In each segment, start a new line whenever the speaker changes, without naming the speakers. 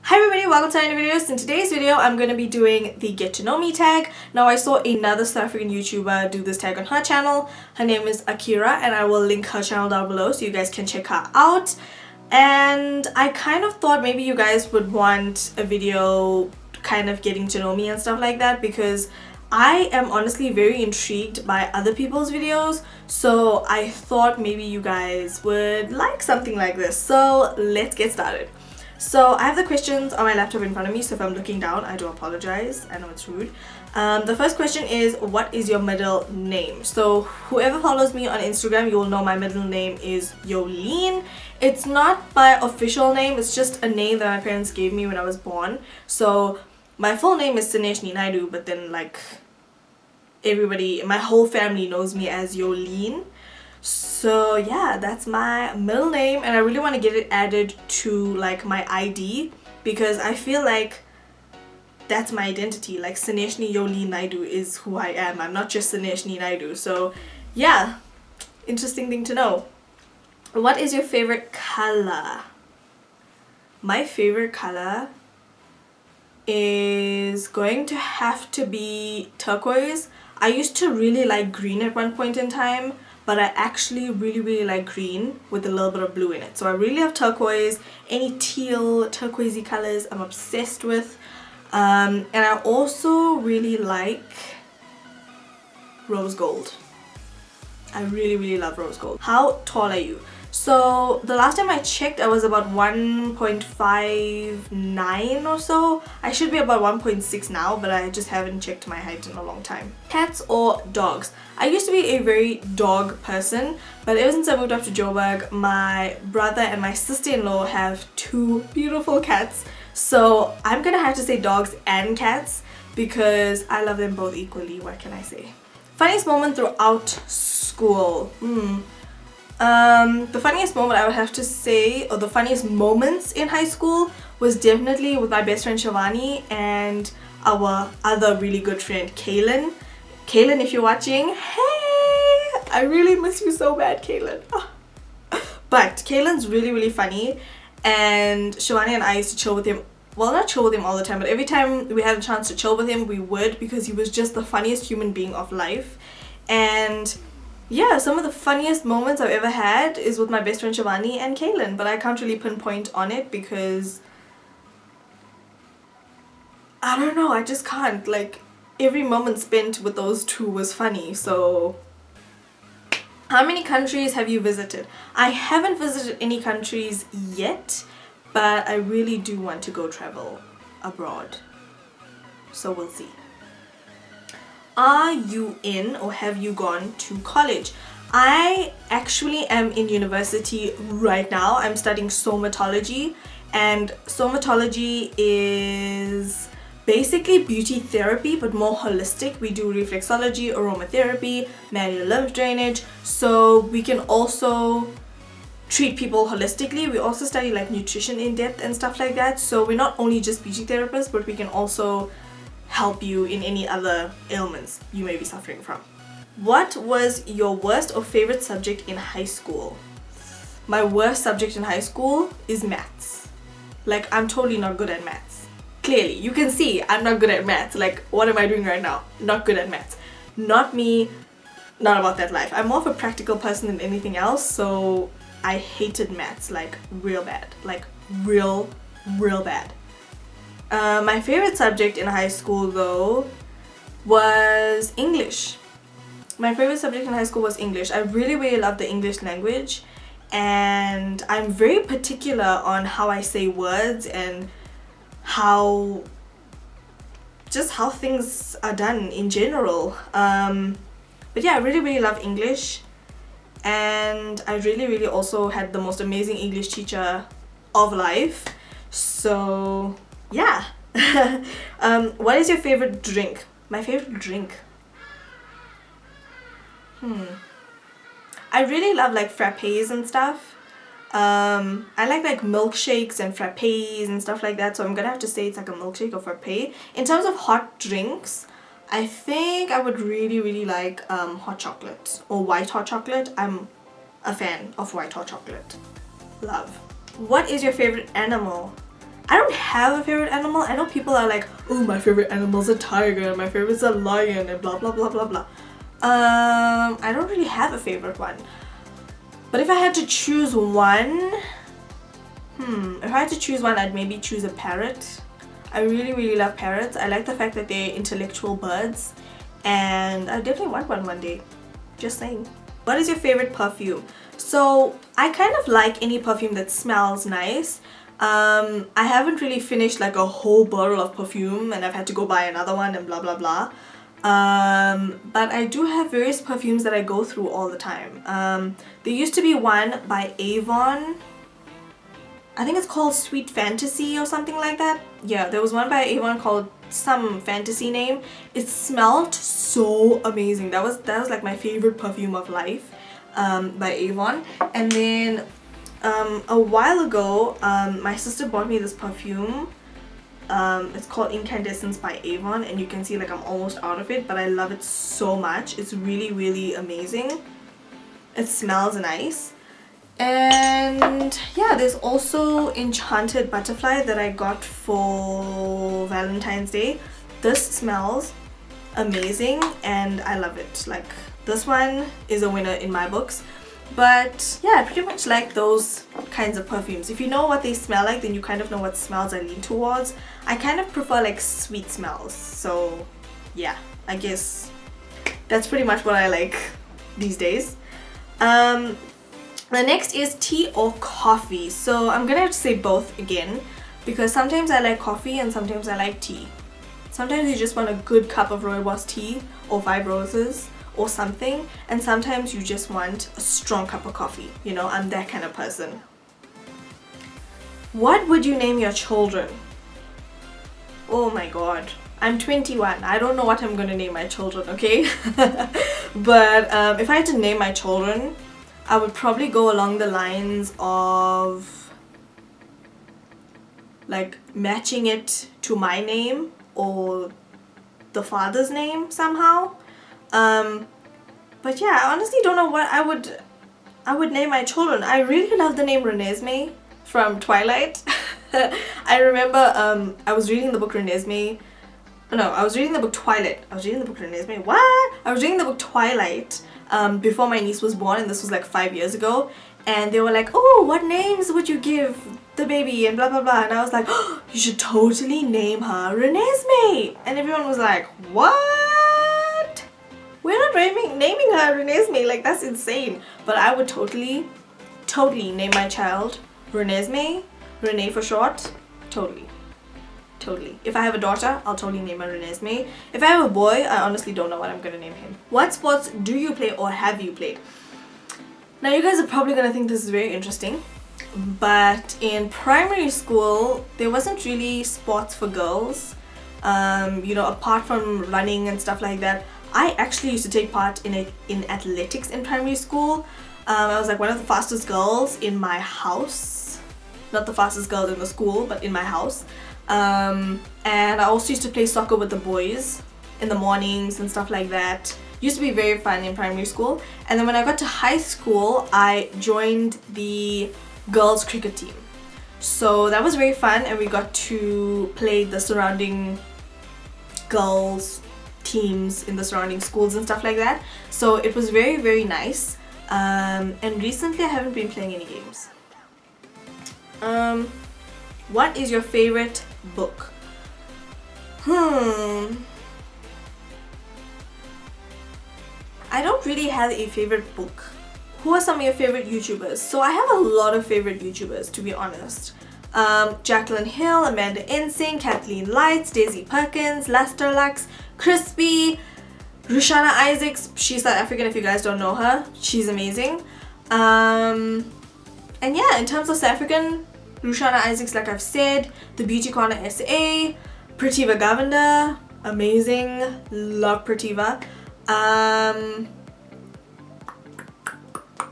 Hi everybody, welcome to another video. So in today's video, I'm going to be doing the get to know me tag. Now I saw another South African YouTuber do this tag on her channel. Her name is Akira and I will link her channel down below so you guys can check her out. And I kind of thought maybe you guys would want a video kind of getting to know me and stuff like that, because I am honestly very intrigued by other people's videos, so I thought maybe you guys would like something like this. So let's get started. So I have the questions on my laptop in front of me, so if I'm looking down, I do apologize. I know it's rude. The first question is, what is your middle name? So whoever follows me on Instagram, you will know my middle name is Yolene. It's not my official name, it's just a name that my parents gave me when I was born. So my full name is Sanesh Naidu, but then like everybody, my whole family knows me as Yolene. So yeah, that's my middle name and I really want to get it added to like my ID, because I feel like that's my identity. Like Saneshni Yolene Naidu is who I am. I'm not just Saneshni Naidu. So yeah, interesting thing to know. What is your favorite color? My favorite color is going to have to be turquoise. I used to really like green at one point in time, but I actually really like green with a little bit of blue in it. So I really love turquoise. Any teal, turquoisey colors I'm obsessed with. And I also really like rose gold. I really love rose gold. How tall are you? So the last time I checked, I was about 1.59 or so. I should be about 1.6 now, but I just haven't checked my height in a long time. Cats or dogs? I used to be a very dog person, but ever since I moved up to Joburg, my brother and my sister-in-law have two beautiful cats. So I'm gonna have to say dogs and cats because I love them both equally. What can I say? Funniest moment throughout school? The funniest moment I would have to say, or the funniest moments in high school, was definitely with my best friend Shivani and our other really good friend Kaylin. Kaylin, if you're watching, hey! I really miss you so bad, Kaylin. But Kaylin's really funny, and Shivani and I used to chill with him. Well, not chill with him all the time, but every time we had a chance to chill with him, we would, because he was just the funniest human being of life. And yeah, some of the funniest moments I've ever had is with my best friend Shivani and Kaylin, but I can't really pinpoint on it because I don't know, I just can't. Like, every moment spent with those two was funny. So how many countries have you visited? I haven't visited any countries yet, but I really do want to go travel abroad. So we'll see. Are you in or have you gone to college? I actually am in university right now. I'm studying somatology, and somatology is basically beauty therapy but more holistic. We do reflexology, aromatherapy, manual lymph drainage, so we can also treat people holistically. We also study like nutrition in depth and stuff like that, so we're not only just beauty therapists, but we can also help you in any other ailments you may be suffering from. What was your worst or favorite subject in high school? My worst subject in high school is maths. Like, I'm totally not good at maths. Clearly, you can see I'm not good at maths. Like, what am I doing right now? Not good at maths. Not me, not about that life. I'm more of a practical person than anything else, so I hated maths like real bad. Like real bad. My favorite subject in high school though was English. My favorite subject in high school was English. I really love the English language, and I'm very particular on how I say words and how things are done in general. But yeah, I really love English, and I really also had the most amazing English teacher of life. So yeah. What is your favorite drink? My favorite drink? I really love like frappes and stuff. I like milkshakes and frappes and stuff like that, so I'm gonna have to say it's like a milkshake or frappe. In terms of hot drinks, I think I would really like hot chocolate or white hot chocolate. I'm a fan of white hot chocolate. Love. What is your favorite animal? I don't have a favorite animal. I know people are like, oh, my favorite animal's a tiger and my favorite's a lion and blah blah blah blah blah. I don't really have a favorite one. But if I had to choose one, if I had to choose one, I'd maybe choose a parrot. I really love parrots. I like the fact that they're intellectual birds, and I definitely want one day. Just saying. What is your favorite perfume? So I kind of like any perfume that smells nice. I haven't really finished like a whole bottle of perfume and I've had to go buy another one and blah blah blah. But I do have various perfumes that I go through all the time. There used to be one by Avon. I think it's called Sweet Fantasy or something like that. Yeah, there was one by Avon called some fantasy name. It smelled so amazing. That was like my favorite perfume of life, by Avon. And then a while ago, my sister bought me this perfume. It's called Incandescence by Avon, and you can see like I'm almost out of it, but I love it so much. It's really amazing. It smells nice. And yeah, there's also Enchanted Butterfly that I got for Valentine's Day. This smells amazing and I love it. Like, this one is a winner in my books. But yeah, I pretty much like those kinds of perfumes. If you know what they smell like, then you kind of know what smells I lean towards. I kind of prefer like sweet smells. So yeah, I guess that's pretty much what I like these days. The next is tea or coffee. So I'm gonna have to say both again, because sometimes I like coffee and sometimes I like tea. Sometimes you just want a good cup of rooibos tea or 5 roses or something, and sometimes you just want a strong cup of coffee. You know, I'm that kind of person. What would you name your children? Oh my god. I'm 21. I don't know what I'm gonna name my children, okay? But if I had to name my children, I would probably go along the lines of like matching it to my name or the father's name somehow. But yeah, I honestly don't know what I would name my children. I really love the name Renesmee from Twilight. I remember I was reading the book Renesmee. No, I was reading the book Twilight. I was reading the book Renesmee. What? I was reading the book Twilight before my niece was born, and this was like 5 years ago. And they were like, oh, what names would you give the baby and blah blah blah. And I was like, oh, you should totally name her Renesmee. And everyone was like, what? We're not naming her Renesmee. Like, that's insane. But I would totally name my child Renesmee. Renee for short. Totally. If I have a daughter, I'll totally name her Renesmee. If I have a boy, I honestly don't know what I'm gonna name him. What sports do you play or have you played? Now you guys are probably gonna think this is very interesting, but in primary school there wasn't really sports for girls. You know, apart from running and stuff like that. I actually used to take part in athletics in primary school. I was like one of the fastest girls in my house. Not the fastest girl in the school, but in my house. And I also used to play soccer with the boys in the mornings and stuff like that. Used to be very fun in primary school. And then when I got to high school, I joined the girls cricket team. So that was very fun, and we got to play the surrounding girls teams in the surrounding schools and stuff like that. So it was very nice. And recently I haven't been playing any games. What is your favorite book? I don't really have a favorite book. Who are some of your favorite YouTubers? So I have a lot of favorite YouTubers, to be honest. Jacqueline Hill, Amanda Ensing, Kathleen Lights, Daisy Perkins, Lester Lux, Crispy, Rushana Isaacs. She's South African if you guys don't know her. She's amazing. And yeah, in terms of South African, Rushana Isaacs, like I've said, The Beauty Corner SA, Prativa Govender, amazing, love Prativa.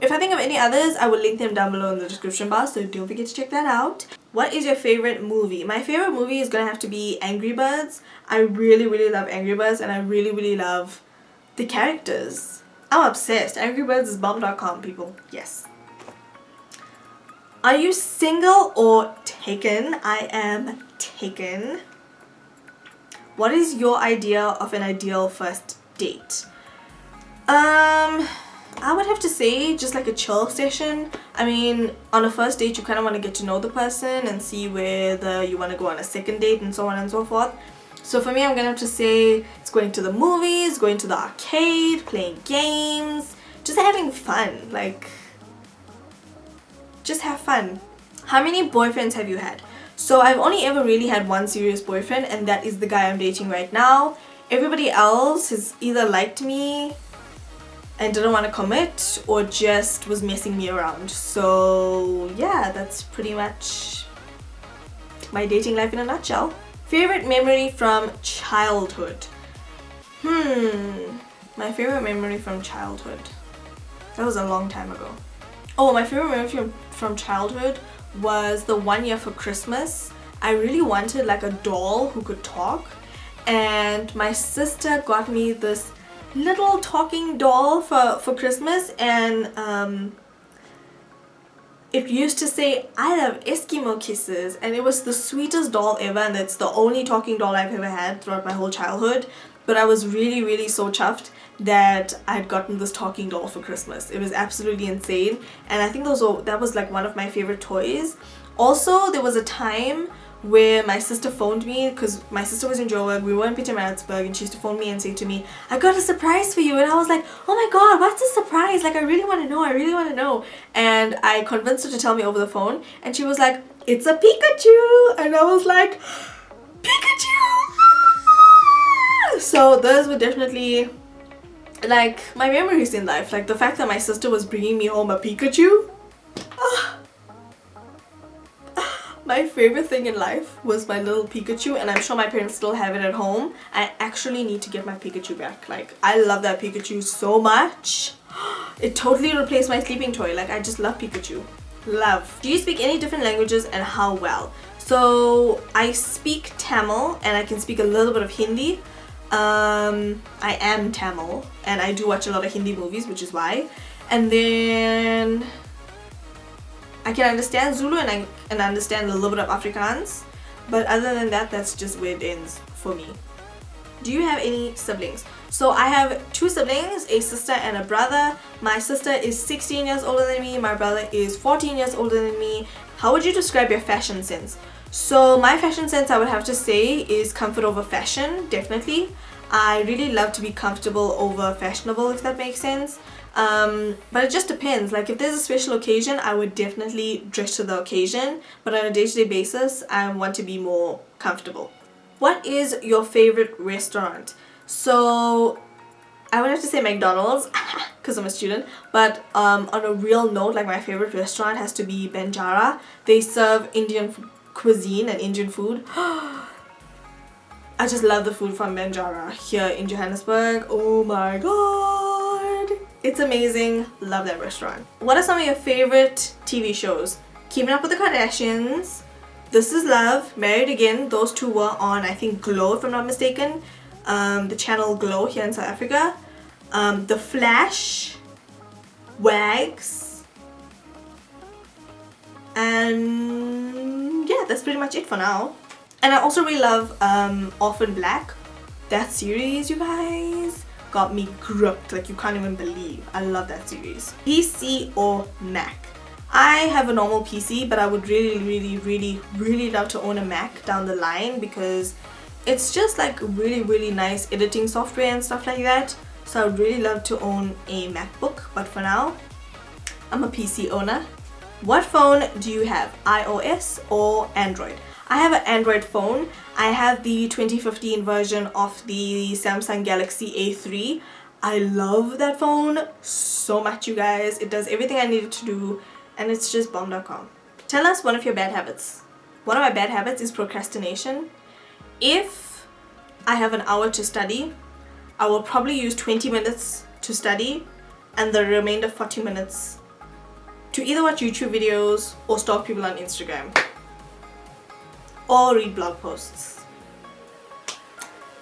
If I think of any others, I will link them down below in the description bar, so don't forget to check that out. What is your favorite movie? My favorite movie is gonna have to be Angry Birds. I really love Angry Birds, and I really love the characters. I'm obsessed. Angry Birds is bomb.com, people. Yes. Are you single or taken? I am taken. What is your idea of an ideal first date? I would have to say just like a chill session. I mean, on a first date, you kind of want to get to know the person and see whether you want to go on a second date and so on and so forth. So for me, I'm gonna have to say it's going to the movies, going to the arcade, playing games, just having fun. Like, just have fun. How many boyfriends have you had? So I've only ever really had one serious boyfriend, and that is the guy I'm dating right now. Everybody else has either liked me and didn't want to commit or just was messing me around. So yeah, that's pretty much my dating life in a nutshell. Favorite memory from childhood? My favorite memory from childhood. That was a long time ago. Oh, my favorite memory from childhood was the one year for Christmas. I really wanted like a doll who could talk, and my sister got me this little talking doll for Christmas, and it used to say "I love Eskimo kisses," and it was the sweetest doll ever, and it's the only talking doll I've ever had throughout my whole childhood. But I was really so chuffed that I'd gotten this talking doll for Christmas. It was absolutely insane, and I think that was like one of my favorite toys. Also, there was a time where my sister phoned me, because my sister was in Joburg, we were in Pietermaritzburg, and she used to phone me and say to me, "I got a surprise for you," and I was like, "Oh my god, what's the surprise? Like, I really want to know. And I convinced her to tell me over the phone, and she was like, "It's a Pikachu," and I was like, "Pikachu!" So those were definitely like my memories in life, like the fact that my sister was bringing me home a Pikachu. My favorite thing in life was my little Pikachu, and I'm sure my parents still have it at home. I actually need to get my Pikachu back. Like, I love that Pikachu so much. It totally replaced my sleeping toy. Like, I just love Pikachu. Love. Do you speak any different languages, and how well? So I speak Tamil, and I can speak a little bit of Hindi. I am Tamil, and I do watch a lot of Hindi movies, which is why. And then I can understand Zulu, and I can understand a little bit of Afrikaans, but other than that, that's just where it ends for me. Do you have any siblings? So I have two siblings, a sister and a brother. My sister is 16 years older than me, my brother is 14 years older than me. How would you describe your fashion sense? So my fashion sense, I would have to say, is comfort over fashion, definitely. I really love to be comfortable over fashionable, if that makes sense. But it just depends. Like, if there's a special occasion, I would definitely dress to the occasion, but on a day-to-day basis, I want to be more comfortable. What is your favorite restaurant? So I would have to say McDonald's because I'm a student, but on a real note, like, my favorite restaurant has to be Banjara. They serve Indian cuisine and Indian food. I just love the food from Banjara here in Johannesburg. Oh my god, it's amazing. Love that restaurant. What are some of your favorite TV shows? Keeping Up with the Kardashians, This Is Love, Married Again. Those two were on, I think, Glow, if I'm not mistaken. The channel Glow here in South Africa. The Flash, Wags, and yeah, that's pretty much it for now. And I also really love Orphan Black. That series, you guys, got me gripped like you can't even believe. I love that series. PC or Mac? I have a normal PC, but I would really love to own a Mac down the line, because it's just like really nice editing software and stuff like that. So I would really love to own a MacBook, but for now, I'm a PC owner. What phone do you have? iOS or Android? I have an Android phone. I have the 2015 version of the Samsung Galaxy A3. I love that phone so much, you guys. It does everything I need it to do, and it's just bomb.com. Tell us one of your bad habits. One of my bad habits is procrastination. If I have an hour to study, I will probably use 20 minutes to study and the remainder 40 minutes to either watch YouTube videos or stalk people on Instagram or read blog posts.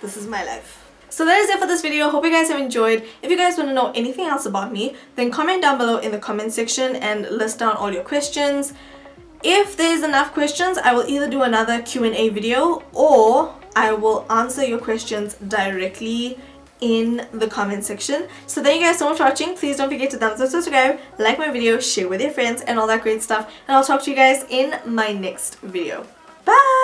This is my life. So that is it for this video. Hope you guys have enjoyed. If you guys want to know anything else about me, then comment down below in the comment section and list down all your questions. If there's enough questions, I will either do another Q&A video or I will answer your questions directly in the comment section. So thank you guys so much for watching. Please don't forget to thumbs up, subscribe, like my video, share with your friends and all that great stuff. And I'll talk to you guys in my next video. Bye!